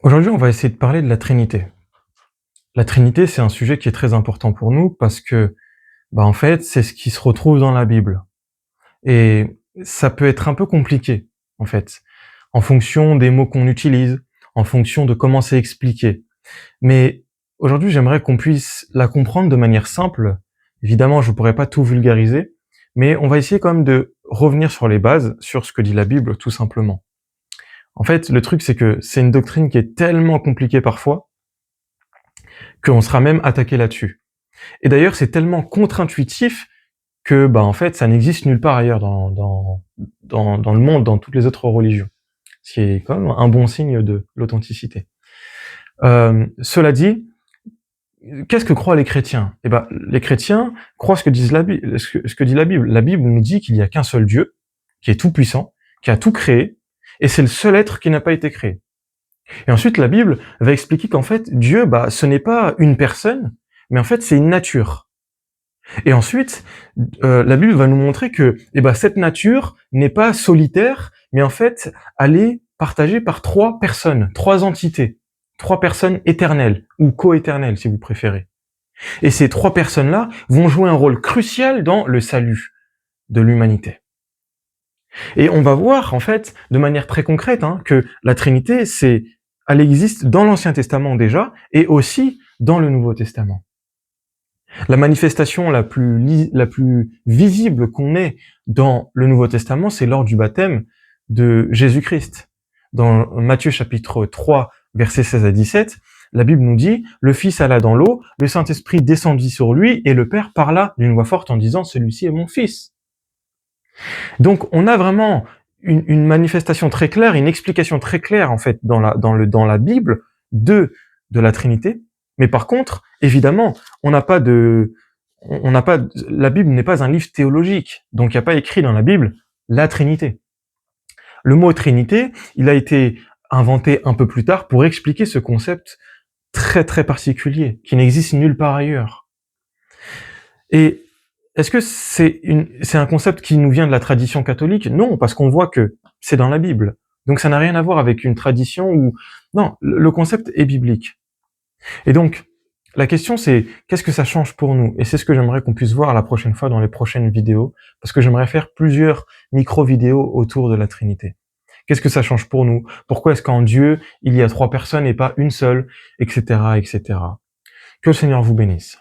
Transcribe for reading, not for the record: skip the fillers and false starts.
Aujourd'hui, on va essayer de parler de la Trinité. La Trinité, c'est un sujet qui est très important pour nous parce que, en fait, c'est ce qui se retrouve dans la Bible. Et ça peut être un peu compliqué, en fait, en fonction des mots qu'on utilise, en fonction de comment c'est expliqué. Mais aujourd'hui, j'aimerais qu'on puisse la comprendre de manière simple. Évidemment, je ne pourrais pas tout vulgariser, mais on va essayer quand même de revenir sur les bases, sur ce que dit la Bible, tout simplement. En fait, le truc, c'est que c'est une doctrine qui est tellement compliquée parfois qu'on sera même attaqué là-dessus. Et d'ailleurs, c'est tellement contre-intuitif que, en fait, ça n'existe nulle part ailleurs dans le monde, dans toutes les autres religions. Ce qui est quand même un bon signe de l'authenticité. Cela dit, qu'est-ce que croient les chrétiens? Les chrétiens croient ce que dit la Bible. La Bible nous dit qu'il n'y a qu'un seul Dieu, qui est tout puissant, qui a tout créé, et c'est le seul être qui n'a pas été créé. Et ensuite, la Bible va expliquer qu'en fait, Dieu, ce n'est pas une personne, mais en fait, c'est une nature. Et ensuite, la Bible va nous montrer que cette nature n'est pas solitaire, mais en fait, elle est partagée par trois personnes, trois entités, trois personnes éternelles, ou coéternelles, si vous préférez. Et ces trois personnes-là vont jouer un rôle crucial dans le salut de l'humanité. Et on va voir, en fait, de manière très concrète, que la Trinité, elle existe dans l'Ancien Testament déjà, et aussi dans le Nouveau Testament. La manifestation la plus visible qu'on ait dans le Nouveau Testament, c'est lors du baptême de Jésus-Christ. Dans Matthieu chapitre 3, versets 16 à 17, la Bible nous dit « Le Fils alla dans l'eau, le Saint-Esprit descendit sur lui, et le Père parla d'une voix forte en disant « Celui-ci est mon Fils ». Donc on a vraiment une manifestation très claire, une explication très claire en fait dans la Bible de la Trinité. Mais par contre, évidemment, la Bible n'est pas un livre théologique, donc il n'y a pas écrit dans la Bible la Trinité. Le mot Trinité, il a été inventé un peu plus tard pour expliquer ce concept très très particulier, qui n'existe nulle part ailleurs. Et est-ce que c'est un concept qui nous vient de la tradition catholique? Non, parce qu'on voit que c'est dans la Bible. Donc ça n'a rien à voir avec une tradition ou... Non, le concept est biblique. Et donc, la question c'est, qu'est-ce que ça change pour nous? Et c'est ce que j'aimerais qu'on puisse voir la prochaine fois dans les prochaines vidéos, parce que j'aimerais faire plusieurs micro-vidéos autour de la Trinité. Qu'est-ce que ça change pour nous? Pourquoi est-ce qu'en Dieu, il y a trois personnes et pas une seule, etc., etc. Que le Seigneur vous bénisse.